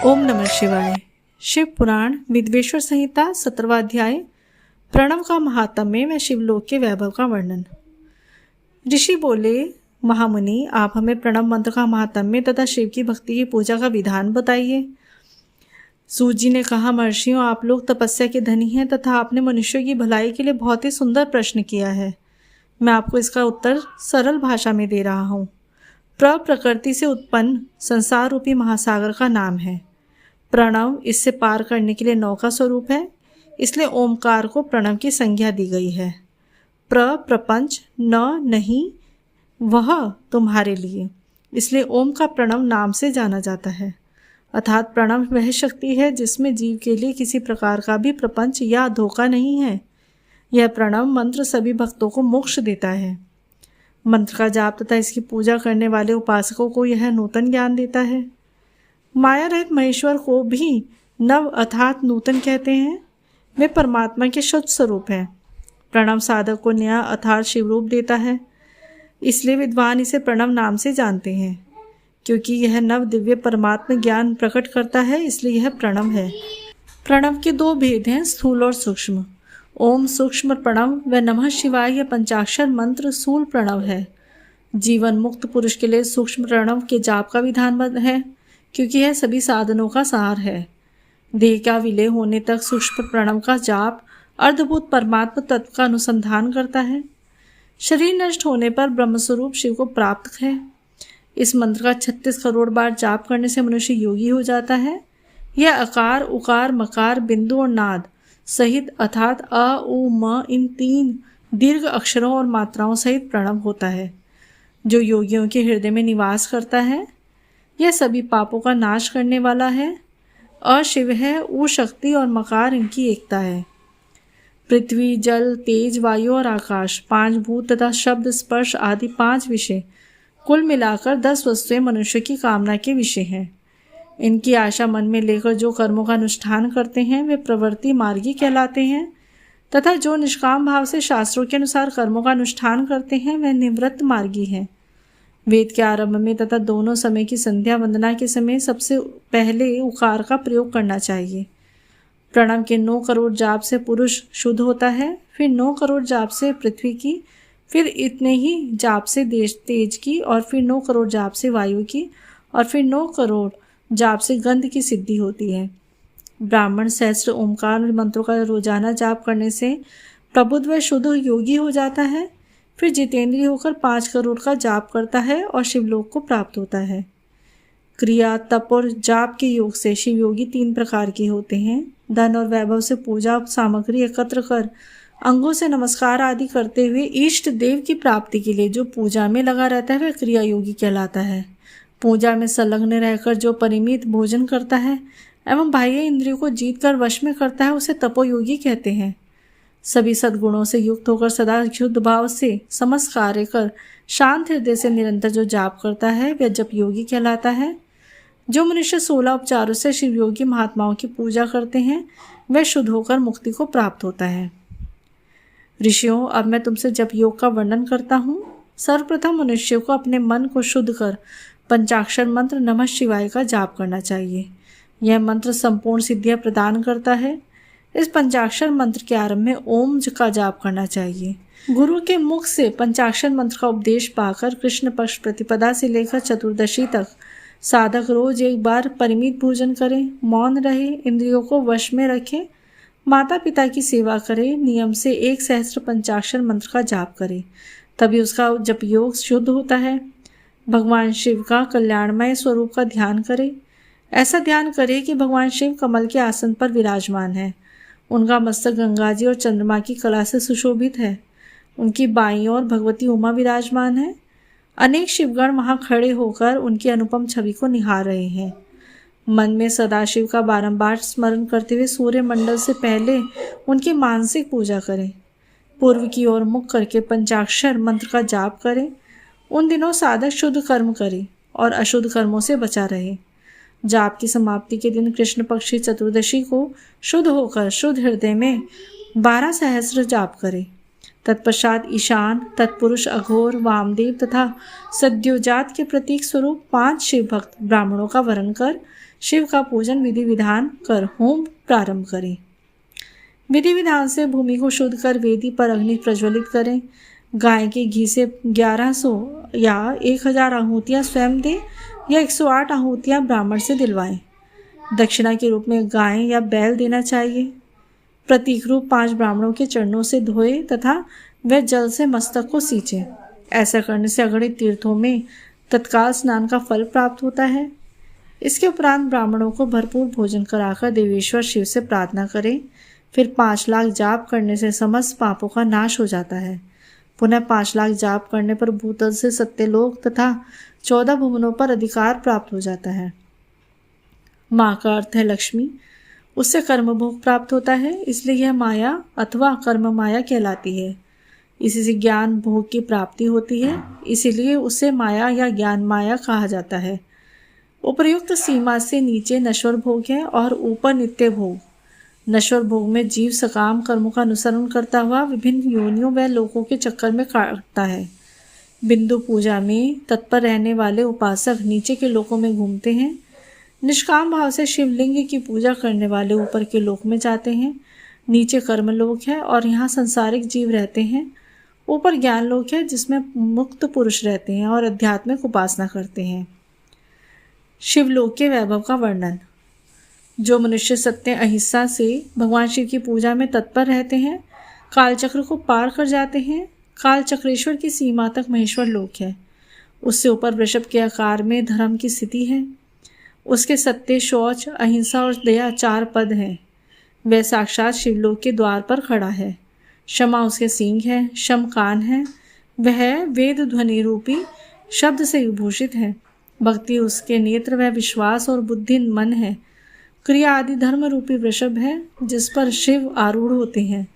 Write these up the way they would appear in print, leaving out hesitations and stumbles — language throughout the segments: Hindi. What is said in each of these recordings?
ओम नमः शिवाय। शिव पुराण विद्वेश्वर संहिता 17वां अध्याय प्रणव का महात्म्य व शिवलोक के वैभव का वर्णन। ऋषि बोले, महामुनि, आप हमें प्रणव मंत्र का महात्म्य तथा शिव की भक्ति की पूजा का विधान बताइए। सूत जी ने कहा, महर्षियों, आप लोग तपस्या के धनी हैं तथा आपने मनुष्यों की भलाई के लिए बहुत ही सुंदर प्रश्न किया है। मैं आपको इसका उत्तर सरल भाषा में दे रहा हूँ। प्रकृति से उत्पन्न संसार रूपी महासागर का नाम है। प्रणव इससे पार करने के लिए नौ का स्वरूप है, इसलिए ओमकार को प्रणव की संज्ञा दी गई है। प्रपंच न नहीं वह तुम्हारे लिए, इसलिए ओम का प्रणव नाम से जाना जाता है। अर्थात प्रणव वह शक्ति है जिसमें जीव के लिए किसी प्रकार का भी प्रपंच या धोखा नहीं है। यह प्रणव मंत्र सभी भक्तों को मोक्ष देता है। मंत्र का जाप तथा इसकी पूजा करने वाले उपासकों को यह नूतन ज्ञान देता है। माया रहित महेश्वर को भी नव अर्थात नूतन कहते हैं। वे परमात्मा के शुद्ध स्वरूप हैं। प्रणव साधक को नया अर्थात शिवरूप देता है, इसलिए विद्वान इसे प्रणव नाम से जानते हैं। क्योंकि यह नव दिव्य परमात्मा ज्ञान प्रकट करता है, इसलिए यह प्रणव है। प्रणव के दो भेद हैं, स्थूल और सूक्ष्म। ओम सूक्ष्म प्रणव व नमः शिवाय यह पंचाक्षर मंत्र स्थूल प्रणव है। जीवन मुक्त पुरुष के लिए सूक्ष्म प्रणव के जाप का विधान है, क्योंकि यह सभी साधनों का सार है। देह का विलय होने तक सूक्ष्म प्रणव का जाप अर्धभूत परमात्मा तत्व का अनुसंधान करता है। शरीर नष्ट होने पर ब्रह्मस्वरूप शिव को प्राप्त है। इस मंत्र का 36 करोड़ बार जाप करने से मनुष्य योगी हो जाता है। यह अकार, उकार, मकार, बिंदु और नाद सहित अर्थात अ, उ, म इन 3 दीर्घ अक्षरों और मात्राओं सहित प्रणव होता है, जो योगियों के हृदय में निवास करता है। यह सभी पापों का नाश करने वाला है। अ शिव है, उ शक्ति और मकार इनकी एकता है। पृथ्वी, जल, तेज, वायु और आकाश 5 भूत तथा शब्द, स्पर्श आदि 5 विषय कुल मिलाकर 10 वस्तुएं मनुष्य की कामना के विषय हैं। इनकी आशा मन में लेकर जो कर्मों का अनुष्ठान करते हैं वे प्रवृत्ति मार्गी कहलाते हैं, तथा जो निष्काम भाव से शास्त्रों के अनुसार कर्मों का अनुष्ठान करते हैं वह निवृत्त मार्गी हैं। वेद के आरंभ में तथा दोनों समय की संध्या वंदना के समय सबसे पहले उकार का प्रयोग करना चाहिए। प्रणव के 9 करोड़ जाप से पुरुष शुद्ध होता है, फिर 9 करोड़ जाप से पृथ्वी की, फिर इतने ही जाप से तेज की, और फिर 9 करोड़ जाप से वायु की, और फिर 9 करोड़ जाप से गंध की सिद्धि होती है। ब्राह्मण सहस्त्र ओमकार मंत्रों का रोजाना जाप करने से प्रबुद्ध व शुद्ध योगी हो जाता है। फिर जितेंद्रिय होकर 5 करोड़ का जाप करता है और शिवलोक को प्राप्त होता है। क्रिया, तप और जाप के योग से शिव योगी 3 प्रकार के होते हैं। धन और वैभव से पूजा सामग्री एकत्र कर अंगों से नमस्कार आदि करते हुए इष्ट देव की प्राप्ति के लिए जो पूजा में लगा रहता है वह क्रिया योगी कहलाता है। पूजा में संलग्न रहकर जो परिमित भोजन करता है एवं बाह्य इंद्रियों को जीत कर वश में करता है उसे तपोयोगी कहते हैं। सभी सद्गुणों से युक्त होकर सदा शुद्ध भाव से समस्त कार्य कर शांत हृदय से निरंतर जो जाप करता है वह जप योगी कहलाता है। जो मनुष्य 16 उपचारों से शिव योगी महात्माओं की पूजा करते हैं वह शुद्ध होकर मुक्ति को प्राप्त होता है। ऋषियों, अब मैं तुमसे जप योग का वर्णन करता हूँ। सर्वप्रथम मनुष्य को अपने मन को शुद्ध कर पंचाक्षर मंत्र नमः शिवाय का जाप करना चाहिए। यह मंत्र संपूर्ण सिद्धियां प्रदान करता है। इस पंचाक्षर मंत्र के आरंभ में ओम का जाप करना चाहिए। गुरु के मुख से पंचाक्षर मंत्र का उपदेश पाकर कृष्ण पक्ष प्रतिपदा से लेकर चतुर्दशी तक साधक रोज एक बार परिमित भोजन करें, मौन रहे, इंद्रियों को वश में रखें, माता पिता की सेवा करें, नियम से 1 सहस्त्र पंचाक्षर मंत्र का जाप करें, तभी उसका जप योग शुद्ध होता है। भगवान शिव का कल्याणमय स्वरूप का ध्यान करें। ऐसा ध्यान करें कि भगवान शिव कमल के आसन पर विराजमान है। उनका मस्तक गंगा जी और चंद्रमा की कला से सुशोभित है। उनकी बाईं ओर भगवती उमा विराजमान है। अनेक शिवगण वहां खड़े होकर उनकी अनुपम छवि को निहार रहे हैं। मन में सदाशिव का बारंबार स्मरण करते हुए सूर्य मंडल से पहले उनकी मानसिक पूजा करें। पूर्व की ओर मुख करके पंचाक्षर मंत्र का जाप करें। उन दिनों साधक शुद्ध कर्म करे और अशुद्ध कर्मों से बचा रहे। जाप की समाप्ति के दिन कृष्ण पक्षी चतुर्दशी को शुद्ध होकर शुद्ध हृदय में 12 सहस्त्र जाप करे तत्पश्चात ईशान, तत्पुरुष, अघोर, वामदेव तथा सद्योजात के प्रतीक स्वरूप 5 शिव भक्त ब्राह्मणों का वर्ण कर शिव का पूजन विधि विधान कर होम प्रारंभ करें। विधि विधान से भूमि को शुद्ध कर वेदी पर अग्नि प्रज्वलित करें। गाय के घी से 1100 या 1000 आहुतियाँ स्वयं दें या 108 आहुतियाँ ब्राह्मण से दिलवाएं। दक्षिणा के रूप में गाय या बैल देना चाहिए। प्रतीक रूप 5 ब्राह्मणों के चरणों से धोए तथा वह जल से मस्तक को सींचे। ऐसा करने से अगणित तीर्थों में तत्काल स्नान का फल प्राप्त होता है। इसके उपरांत ब्राह्मणों को भरपूर भोजन कराकर देवेश्वर शिव से प्रार्थना करें। फिर 5 लाख जाप करने से समस्त पापों का नाश हो जाता है। पुनः 5 लाख जाप करने पर भूतल से सत्यलोक तथा 14 भुवनों पर अधिकार प्राप्त हो जाता है। माँ का अर्थ है लक्ष्मी, उससे कर्म भोग प्राप्त होता है, इसलिए यह माया अथवा कर्म माया कहलाती है। इसी से ज्ञान भोग की प्राप्ति होती है, इसीलिए उसे माया या ज्ञान माया कहा जाता है। उपर्युक्त सीमा से नीचे नश्वर भोग है और ऊपर नित्य भोग। नश्वर भोग में जीव सकाम कर्मों का अनुसरण करता हुआ विभिन्न योनियों व लोकों के चक्कर में काटता है। बिंदु पूजा में तत्पर रहने वाले उपासक नीचे के लोकों में घूमते हैं। निष्काम भाव से शिवलिंग की पूजा करने वाले ऊपर के लोक में जाते हैं। नीचे कर्मलोक है और यहाँ संसारिक जीव रहते हैं। ऊपर ज्ञान लोक है जिसमें मुक्त पुरुष रहते हैं और आध्यात्मिक उपासना करते हैं। शिवलोक के वैभव का वर्णन। जो मनुष्य सत्य अहिंसा से भगवान शिव की पूजा में तत्पर रहते हैं, कालचक्र को पार कर जाते हैं। कालचक्रेश्वर की सीमा तक महेश्वर लोक है। उससे ऊपर वृषभ के आकार में धर्म की स्थिति है। उसके सत्य, शौच, अहिंसा और दया 4 पद हैं। वह साक्षात शिवलोक के द्वार पर खड़ा है। क्षमा उसके सींग है, शम कान है। वह वेद ध्वनि रूपी शब्द से विभूषित है। भक्ति उसके नेत्र व विश्वास और बुद्धि मन है। क्रिया आदि धर्म रूपी वृषभ है जिस पर शिव आरूढ़ होते हैं।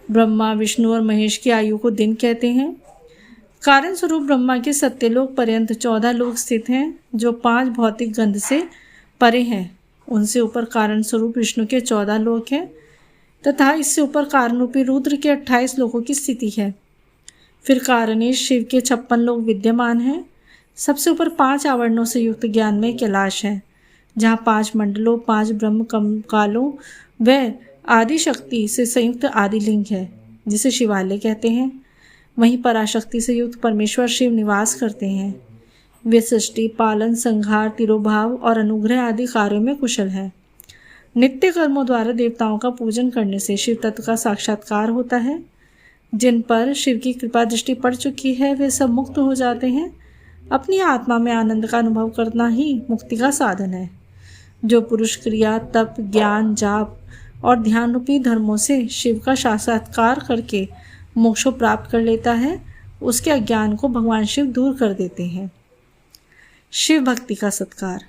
ब्रह्मा, विष्णु और महेश की आयु को दिन कहते हैं। कारण स्वरूप ब्रह्मा के सत्यलोक पर्यंत 14 लोक स्थित हैं जो 5 भौतिक गंध से परे हैं। उनसे ऊपर कारण स्वरूप विष्णु के 14 लोक हैं तथा इससे ऊपर कारण रूपी रुद्र के 28 लोकों की स्थिति है। फिर कारणेश शिव के 56 लोक विद्यमान हैं। सबसे ऊपर 5 आवरणों से युक्त ज्ञानमय कैलाश है जहाँ 5 मंडलों, 5 ब्रह्म कालों व आदि शक्ति से संयुक्त आदिलिंग है जिसे शिवालय कहते हैं। वहीं पराशक्ति से युक्त परमेश्वर शिव निवास करते हैं। वे सृष्टि, पालन, संहार, तिरोभाव और अनुग्रह आदि कार्यों में कुशल हैं। नित्य कर्मों द्वारा देवताओं का पूजन करने से शिव तत्व का साक्षात्कार होता है। जिन पर शिव की कृपा दृष्टि पड़ चुकी है वे सब मुक्त हो जाते हैं। अपनी आत्मा में आनंद का अनुभव करना ही मुक्ति का साधन है। जो पुरुष क्रिया, तप, ज्ञान, जाप और ध्यान रूपी धर्मों से शिव का साक्षात्कार करके मोक्ष को प्राप्त कर लेता है, उसके अज्ञान को भगवान शिव दूर कर देते हैं। शिव भक्ति का सत्कार।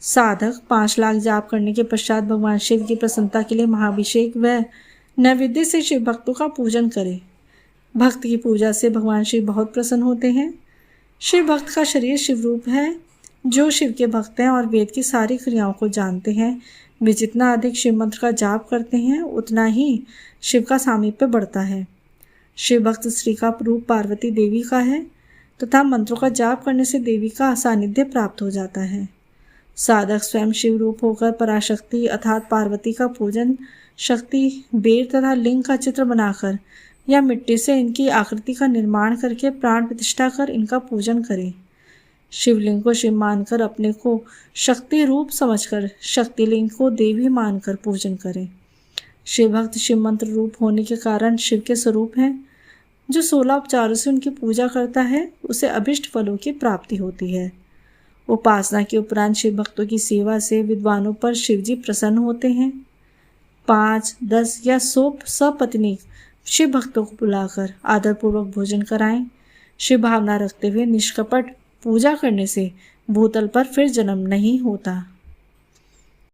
साधक 5 लाख जाप करने के पश्चात भगवान शिव की प्रसन्नता के लिए महाभिषेक व नैवेद्य से शिव भक्तों का पूजन करे। भक्त की पूजा से भगवान शिव बहुत प्रसन्न होते हैं। शिव भक्त का शरीर शिव रूप है। जो शिव के भक्त हैं और वेद की सारी क्रियाओं को जानते हैं, वे जितना अधिक शिव मंत्र का जाप करते हैं उतना ही शिव का सामीप्य बढ़ता है। शिव भक्त स्त्री का रूप पार्वती देवी का है तथा मंत्रों का जाप करने से देवी का सानिध्य प्राप्त हो जाता है। साधक स्वयं शिव रूप होकर पराशक्ति अर्थात पार्वती का पूजन शक्ति, बेर तथा लिंग का चित्र बनाकर या मिट्टी से इनकी आकृति का निर्माण करके प्राण प्रतिष्ठा कर इनका पूजन करें। शिवलिंग को शिव मानकर अपने को शक्ति रूप समझकर शक्तिलिंग को देवी मानकर पूजन करें। शिव भक्त शिव मंत्र रूप होने के कारण शिव के स्वरूप हैं। जो 16 उपचारों से उनकी पूजा करता है उसे अभिष्ट फलों की प्राप्ति होती है। उपासना के उपरांत शिव भक्तों की सेवा से विद्वानों पर शिवजी प्रसन्न होते हैं। 5, 10 या 100 सपत्नीक शिव भक्तों को बुलाकर आदरपूर्वक भोजन कराएं। शिव भावना रखते हुए निष्कपट पूजा करने से भूतल पर फिर जन्म नहीं होता।